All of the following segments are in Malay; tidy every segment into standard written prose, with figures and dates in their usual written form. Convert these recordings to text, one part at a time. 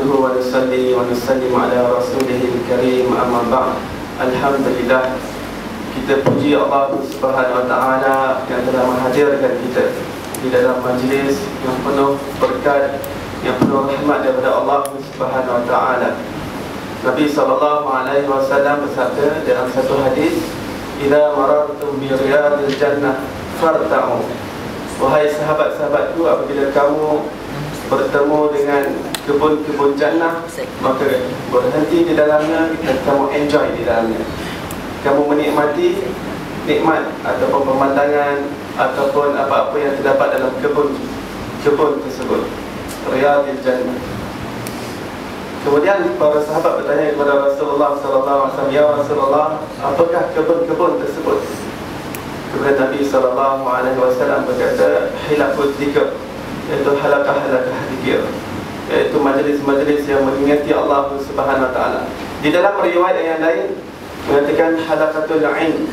nahmaduhu wa nusalli wa nusallim ala rasulihil karim, amma ba'd. Alhamdulillah, kita puji Allah Subhanahu wa ta'ala yang telah menghadirkan kita di dalam majlis yang penuh berkat, yang penuh rahmat daripada Allah Subhanahu wa ta'ala. Nabi SAW bersabda dalam satu hadis, "Idza marartum bi riyadil jannah farta'u." Wahai sahabat-sahabatku, apabila kamu bertemu dengan kebun-kebun jannah, maka berhenti di dalamnya dan kamu enjoy di dalamnya. Kamu menikmati nikmat ataupun pemandangan ataupun apa-apa yang terdapat dalam kebun tersebut. Riyadil jannah. Kemudian para sahabat bertanya kepada Rasulullah SAW, "Ya Rasulullah, apakah kebun-kebun tersebut?" Kemudian Nabi SAW berkata, "Hilaful dzikr," iaitu halaqah-halaqah zikir, iaitu majlis-majlis yang mengingati Allah Subhanahu wa ta'ala. Di dalam riwayat yang lain mengatakan halaqatul ilm,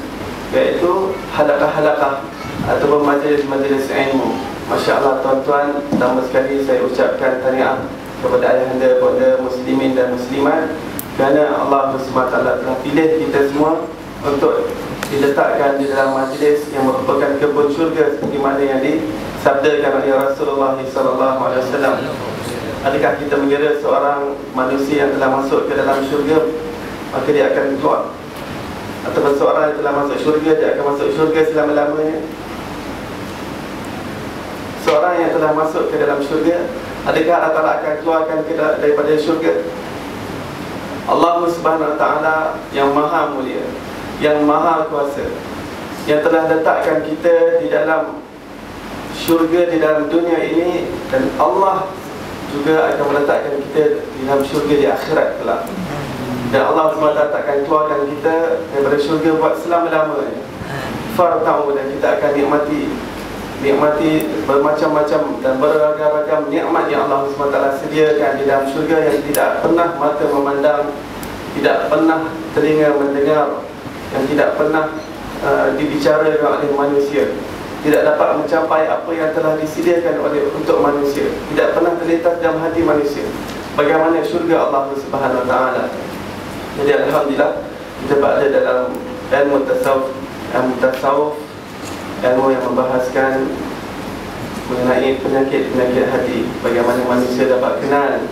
iaitu halaqah-halaqah ataupun majlis-majlis ilmu. Masya-Allah tuan-tuan, pertama sekali saya ucapkan tahniah kepada ayahanda, kepada muslimin dan muslimat, kerana Allah Subhanahu wa ta'ala telah pilih kita semua untuk diletakkan di dalam majlis yang merupakan kebun syurga seperti mana yang disabdakan oleh Rasulullah SAW. Adakah kita mengira seorang manusia yang telah masuk ke dalam syurga maka dia akan keluar? Ataupun seorang yang telah masuk syurga, dia akan masuk syurga selama-lamanya? Seorang yang telah masuk ke dalam syurga, adakah Allah Ta'ala akan keluarkan kita daripada syurga? Allah Subhanahu wa ta'ala yang maha mulia, yang maha kuasa, yang telah letakkan kita di dalam syurga di dalam dunia ini, dan Allah juga akan meletakkan kita di dalam syurga di akhirat kelak. Dan Allah SWT akan keluarkan kita daripada syurga buat selama-lamanya. Farta'u, dan kita akan nikmati bermacam-macam dan beragam-ragam nikmat yang Allah SWT sediakan di dalam syurga, yang tidak pernah mata memandang, tidak pernah telinga mendengar, yang tidak pernah dibicarakan oleh manusia, tidak dapat mencapai apa yang telah disediakan untuk manusia, tidak pernah terlintas dalam hati manusia. Bagaimana syurga Allah Subhanahu wa ta'ala. Jadi alhamdulillah, kita berada dalam ilmu tasawuf, ilmu yang membahaskan mengenai penyakit-penyakit hati, bagaimana manusia dapat kenal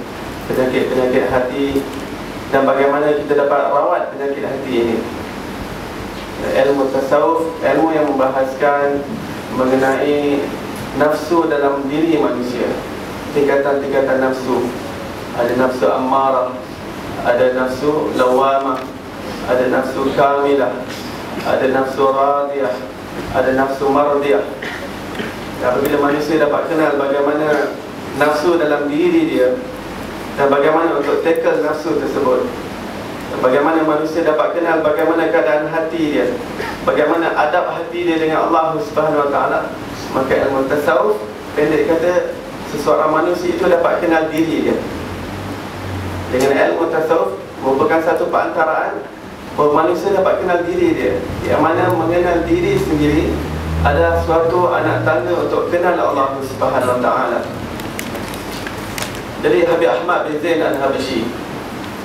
penyakit-penyakit hati dan bagaimana kita dapat rawat penyakit hati ini. Ilmu tasawuf, ilmu yang membahaskan mengenai nafsu dalam diri manusia, tingkatan-tingkatan nafsu. Ada nafsu ammarah, ada nafsu lawamah, ada nafsu kamilah, ada nafsu radiyah, ada nafsu mardiyah. Apabila manusia dapat kenal bagaimana nafsu dalam diri dia dan bagaimana untuk tackle nafsu tersebut, bagaimana manusia dapat kenal bagaimana keadaan hati dia, bagaimana adab hati dia dengan Allah Subhanahu wa ta'ala, maka ilmu tasawuf, pendek kata, seseorang manusia itu dapat kenal diri dia. Dengan ilmu tasawuf merupakan satu perantaraan bahawa manusia dapat kenal diri dia, yang mana mengenal diri sendiri adalah suatu anak tangga untuk kenal Allah Subhanahu wa ta'ala. Jadi Habib Ahmad bin Zain Al-Habsyi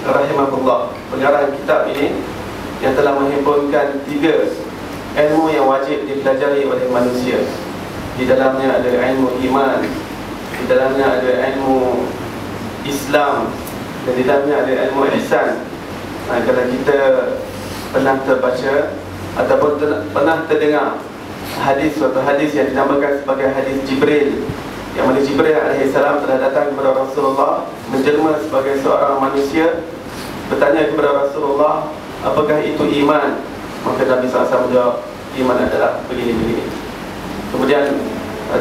rahimahullah, pengarang kitab ini, yang telah menghimpunkan 3 ilmu yang wajib dipelajari oleh manusia. Di dalamnya ada ilmu iman, di dalamnya ada ilmu Islam, dan di dalamnya ada ilmu ihsan. Kalau kita pernah terbaca ataupun pernah terdengar suatu hadis yang dinamakan sebagai hadis Jibril, yang mana Jibril AS telah datang kepada Rasulullah menjelma sebagai seorang manusia, bertanya kepada Rasulullah, apakah itu iman? Maka Nabi SAW menjawab, iman adalah begini-begini. Kemudian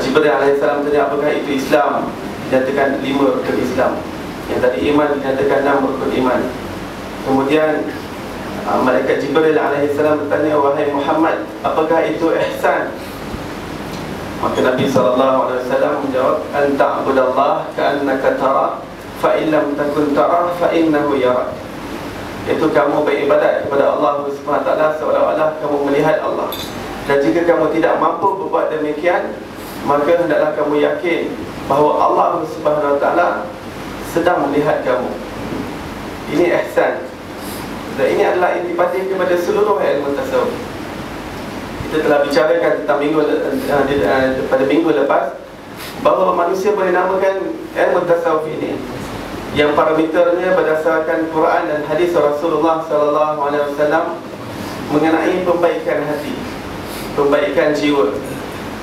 Jibril AS tanya, apakah itu Islam? Dinyatakan 5 rukun Islam. Yang tadi iman dinyatakan 6 rukun iman. Kemudian malaikat Jibril AS bertanya, wahai Muhammad, apakah itu ihsan? Maka Nabi SAW menjawab, an ta'budallah ka'annaka tara, fa in lam takun tara fa innahu yara. Iaitu kamu beribadat kepada Allah Subhanahu wa ta'ala seolah-olah kamu melihat Allah. Dan jika kamu tidak mampu berbuat demikian, maka hendaklah kamu yakin bahawa Allah Subhanahu wa ta'ala sedang melihat kamu. Ini ihsan. Dan ini adalah intipati kepada seluruh ilmu tasawuf. Kita telah bicarakan tentang pada minggu lepas bahawa manusia boleh namakan ilmu tasawuf ini yang parameternya berdasarkan Quran dan hadis Rasulullah SAW mengenai perbaikan hati, perbaikan jiwa,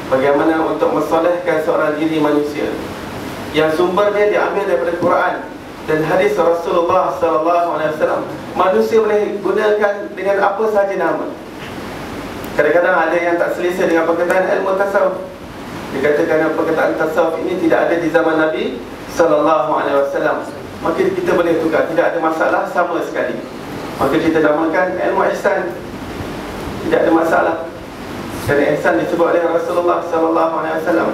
bagaimana untuk mensolehkan seorang diri manusia, yang sumbernya diambil daripada Quran dan hadis Rasulullah SAW. Manusia boleh gunakan dengan apa sahaja nama. Kadang-kadang ada yang tak selesa dengan perkataan ilmu tasawuf. Dikatakan perkataan tasawuf ini tidak ada di zaman Nabi SAW. Maka kita boleh tukar, tidak ada masalah, sama sekali. Maka kita namakan ilmu ihsan, tidak ada masalah. Kerana ihsan disebut oleh Rasulullah SAW.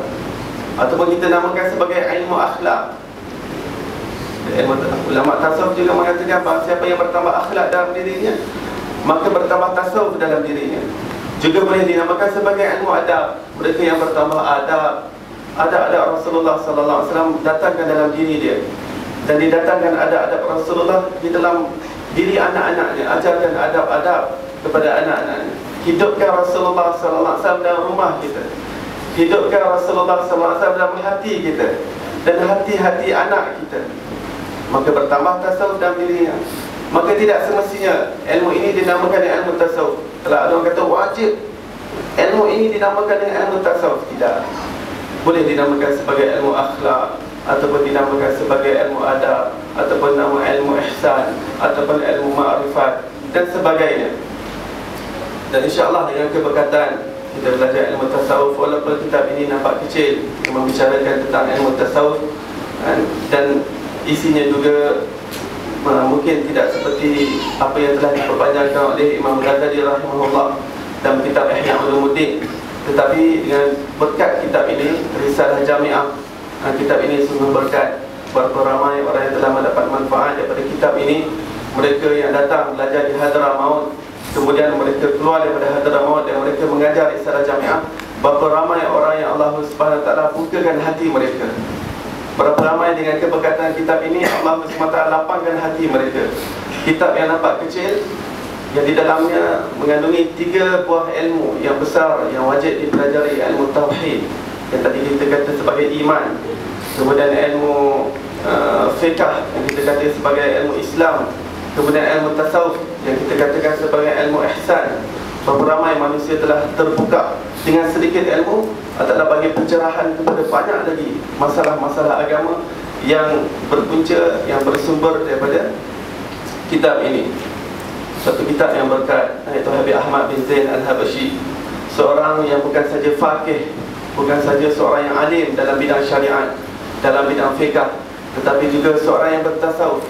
Ataupun kita namakan sebagai ilmu akhlak. Ulama tasawuf juga mengatakan bahawa siapa yang bertambah akhlak dalam dirinya, maka bertambah tasawuf dalam dirinya. Juga boleh dinamakan sebagai ilmu adab. Mereka yang bertambah adab, adab Rasulullah SAW datangkan dalam diri dia, dan didatangkan adab-adab Rasulullah di dalam diri anak-anaknya. Ajarkan adab-adab kepada anak-anaknya. Hidupkan Rasulullah SAW dalam rumah kita. Hidupkan Rasulullah SAW dalam hati kita dan hati-hati anak kita. Maka bertambah tasawuf dalam dirinya. Maka tidak semestinya ilmu ini dinamakan dengan ilmu tasawuf. Kalau ada orang kata wajib ilmu ini dinamakan dengan ilmu tasawuf, tidak. Boleh dinamakan sebagai ilmu akhlak, ataupun dinamakan sebagai ilmu adab, ataupun nama ilmu ihsan, ataupun ilmu ma'rifat dan sebagainya. Dan insya-Allah dengan keberkatan kita belajar ilmu tasawuf, walaupun kitab ini nampak kecil, kita membicarakan tentang ilmu tasawuf dan isinya juga mungkin tidak seperti apa yang telah diperpanjangkan oleh Imam Ghazali rahimahullah dalam kitab Ihya Ulumuddin. Tetapi dengan berkat kitab ini, Risalah Jami'ah, kitab ini sungguh berkat. Berapa ramai orang yang telah mendapat manfaat daripada kitab ini. Mereka yang datang belajar di Hadramaut, kemudian mereka keluar daripada Hadramaut dan mereka mengajar Risalah Jami'ah. Berapa ramai orang yang Allah Subhanahu Wa Taala bukakan hati mereka. Berapa ramai dengan keberkatan kitab ini Allah SWT lapangkan hati mereka. Kitab yang nampak kecil, yang di dalamnya mengandungi 3 buah ilmu yang besar yang wajib dipelajari. Ilmu Tauhid yang tadi kita kata sebagai iman, kemudian ilmu fiqh yang kita kata sebagai ilmu Islam, kemudian ilmu tasawuf yang kita katakan sebagai ilmu ihsan. Berapa ramai manusia telah terbuka dengan sedikit ilmu adalah bagi pencerahan kepada banyak lagi masalah-masalah agama yang berpunca, yang bersumber daripada kitab ini. Satu kitab yang berkat, iaitu Habib Ahmad bin Zain Al-Habashi, seorang yang bukan saja faqih, bukan saja seorang yang alim dalam bidang syariat, dalam bidang fiqh, tetapi juga seorang yang bertasawuf,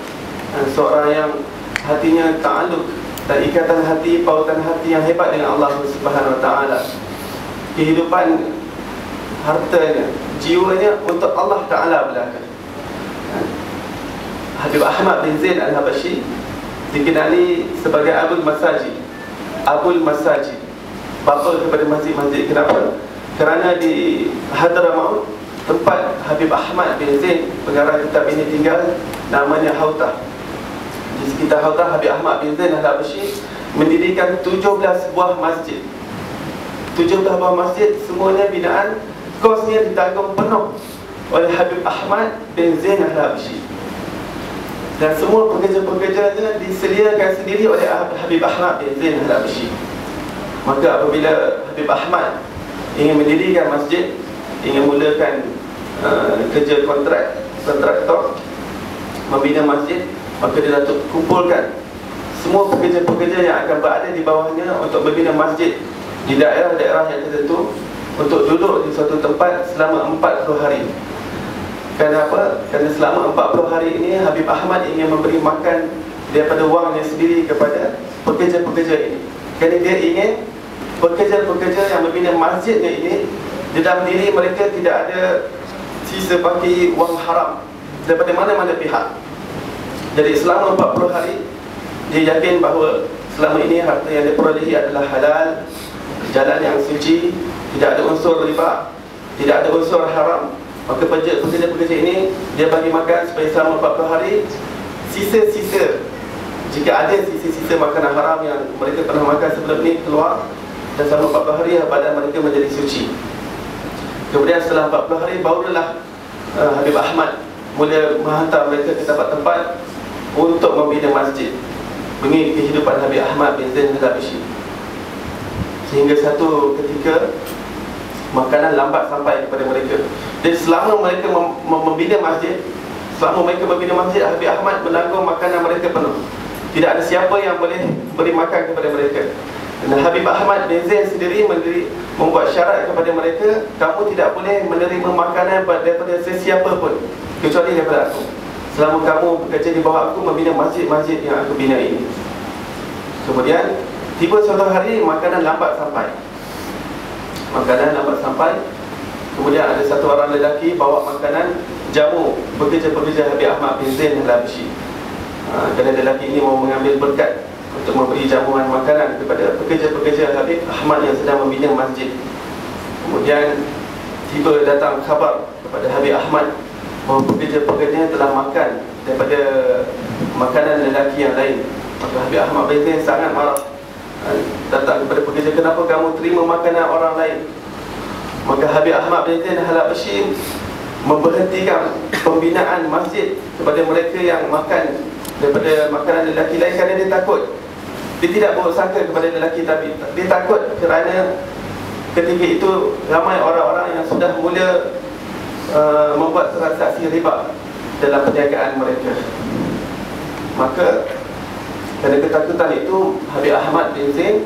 seorang yang hatinya ta'alluq dan ikatan hati, pautan hati yang hebat dengan Allah Subhanahu Wa Taala. Kehidupan hartanya, jiwanya untuk Allah Ta'ala belaka. Habib Ahmad bin Zain Al-Habashi dikenali sebagai Abul Masajid. Abul Masajid, bapa kepada masjid-masjid. Kenapa? Kerana di Hadramaut, tempat Habib Ahmad bin Zain pengarang kitab ini tinggal, namanya Hautah. Di sekitar Hautah, Habib Ahmad bin Zain Al-Habashi mendirikan 17 buah masjid. 17 buah masjid, semuanya binaan, kosnya ditanggung penuh oleh Habib Ahmad bin Zain Al-Habashi. Dan semua pekerja-pekerjanya disediakan sendiri oleh Habib Ahmad bin Zain Al-Habashi. Maka apabila Habib Ahmad ingin mendirikan masjid, ingin mulakan kerja kontraktor membina masjid, maka dia dapat kumpulkan semua pekerja-pekerja yang akan berada di bawahnya untuk membina masjid di daerah-daerah yang tertentu, untuk duduk di suatu tempat selama 40 hari. Kenapa? Kerana selama 40 hari ini Habib Ahmad ingin memberi makan daripada wangnya sendiri kepada pekerja-pekerja ini. Kerana dia ingin pekerja-pekerja yang membina masjidnya ini, di dalam diri mereka tidak ada sisa baki wang haram daripada mana-mana pihak. Jadi selama 40 hari dia yakin bahawa selama ini harta yang diperolehi adalah halal, jalan yang suci, tidak ada unsur riba, tidak ada unsur haram. Maka pekerja-pekerja ini dia bagi makan supaya selama 40 hari. Sisa-sisa, jika ada sisa-sisa makanan haram yang mereka pernah makan sebelum ni keluar, dan selama 40 hari badan mereka menjadi suci. Kemudian setelah 40 hari barulah Habib Ahmad mula menghantar mereka ke tempat-tempat untuk membina masjid, mengikut kehidupan Habib Ahmad bin Zain al-Habsyi. Sehingga satu ketika makanan lambat sampai kepada mereka. Dan selama mereka membina masjid, Habib Ahmad menanggung makanan mereka penuh. Tidak ada siapa yang boleh beri makan kepada mereka. Dan Habib Ahmad bin Zain sendiri membuat syarat kepada mereka, kamu tidak boleh menerima makanan daripada sesiapa pun kecuali daripada aku, selama kamu bekerja di bawah aku membina masjid-masjid yang aku bina ini. Kemudian tiba suatu hari makanan lambat sampai. Kemudian ada satu orang lelaki bawa makanan jamu pekerja-pekerja Habib Ahmad bin Zain al-Habsyi. Kerana lelaki ini mau mengambil berkat untuk memberi jamuan makanan kepada pekerja-pekerja Habib Ahmad yang sedang membina masjid. Kemudian tiba datang khabar kepada Habib Ahmad bahawa pekerja-pekerja telah makan daripada makanan lelaki yang lain. Maka Habib Ahmad bin Zain sangat marah, datang kepada pekerja, kenapa kamu terima makanan orang lain? Maka Habib Ahmad bin Zain al-Habsyi memberhentikan pembinaan masjid kepada mereka yang makan daripada makanan lelaki lain kerana dia takut. Dia tidak buruk sangka kepada lelaki, tapi dia takut kerana ketika itu ramai orang-orang yang sudah mula membuat transaksi riba dalam perniagaan mereka. Maka kerana ketakutan itu, Habib Ahmad bin Zain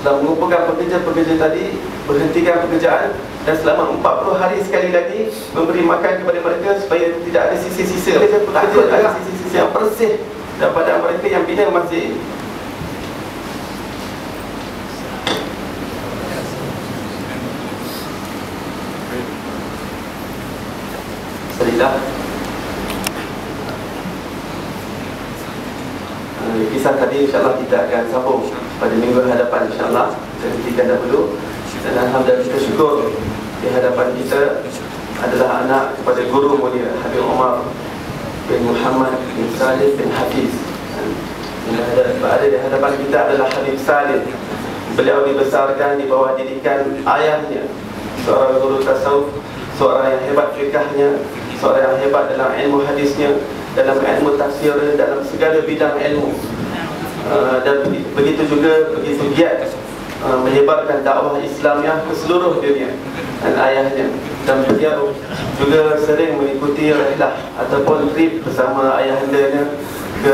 telah mengumpulkan pekerja-pekerja tadi, berhentikan pekerjaan, dan selama 40 hari sekali lagi memberi makan kepada mereka supaya tidak ada sisa-sisa. Takut ada sisa-sisa yang bersih daripada mereka yang bina masjid. Alhamdulillah. Kisah tadi insyaAllah kita akan sambung pada minggu hadapan insyaAllah. Kita hentikan dahulu. Dan alhamdulillah kita syukur di hadapan kita adalah anak kepada guru mulia Habib Umar bin Muhammad bin Salim bin Hafiz. Yang berada di hadapan kita adalah Habib Salim. Beliau dibesarkan di bawah didikan ayahnya, seorang guru tasawuf, seorang yang hebat fikahnya, seorang yang hebat dalam ilmu hadisnya, dalam ilmu tafsir, dalam segala bidang ilmu. Dan begitu giat menyebarkan dakwah Islamiah ke seluruh dunia. Dan ayahnya, dan beliau juga sering mengikuti rihlah ataupun trip bersama ayahandanya ke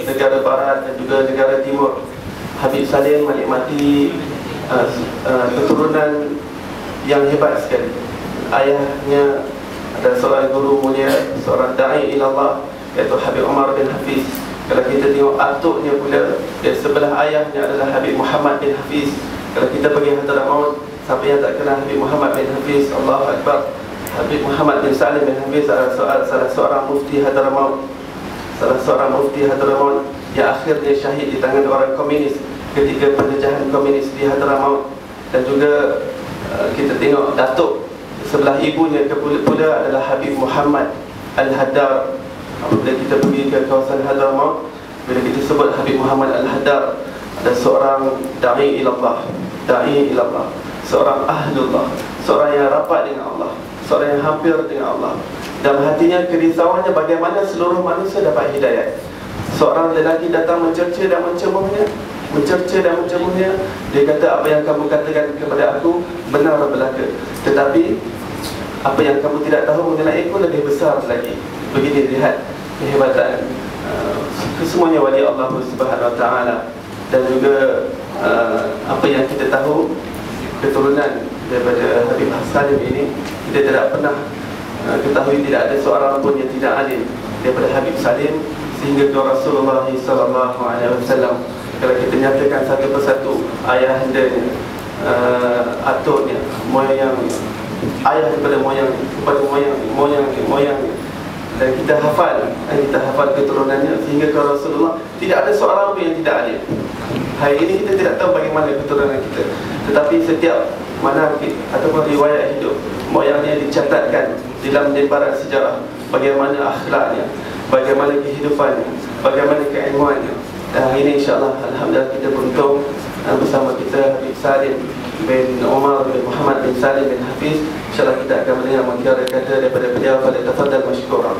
negara barat dan juga negara timur. Habib Salim menikmati keturunan yang hebat sekali. Ayahnya adalah seorang guru mulia, seorang da'i ilallah, iaitu Habib Umar bin Hafiz. Kalau kita tengok atuknya pula, dari sebelah ayahnya adalah Habib Muhammad bin Hafiz. Kalau kita pergi Hadramaut, siapa yang tak kenal Habib Muhammad bin Hafiz? Allahu Akbar. Habib Muhammad bin Salim bin Hafiz adalah salah seorang mufti Hadramaut, yang akhirnya syahid di tangan orang komunis ketika penjajahan komunis di Hadramaut. Dan juga kita tengok datuk sebelah ibunya pula adalah Habib Muhammad Al-Haddar. Bila kita pergi ke kawasan Hadramaut, bila kita sebut Habib Muhammad Al-Haddar, ada seorang da'i ilallah, seorang ahlullah, seorang yang rapat dengan Allah, seorang yang hampir dengan Allah. Dalam hatinya kerisauannya bagaimana seluruh manusia dapat hidayat. Seorang lelaki datang mencerca dan mencemuhnya, dia kata, apa yang kamu katakan kepada aku benar belaka, tetapi apa yang kamu tidak tahu mengenai aku lebih besar lagi. Begini lihat kehebatan kesemuanya wali Allah Subhanahu Wa Taala. Dan juga apa yang kita tahu, keturunan daripada Habib Salim ini, kita tidak pernah ketahui tidak ada seorang pun yang tidak alim daripada Habib Salim sehingga ke Rasulullah SAW. Kalau kita nyatakan satu persatu ayahandanya, atuknya, moyang, ayah kepada moyang, dan kita hafal keturunannya sehingga ke Rasulullah. Tidak ada seorang pun yang tidak alim. Hari ini kita tidak tahu bagaimana keturunan kita, tetapi setiap manaqib ataupun riwayat hidup moyangnya dicatatkan dalam lembaran sejarah bagaimana akhlaknya, bagaimana kehidupannya, bagaimana keilmuannya. Ini insyaAllah alhamdulillah kita beruntung bersama kita Habib Salim bin Umar bin Muhammad bin Salim bin Hafiz. InsyaAllah kita akan mendengar mengkira kata daripada beliau. Pada tafadhal masykuran.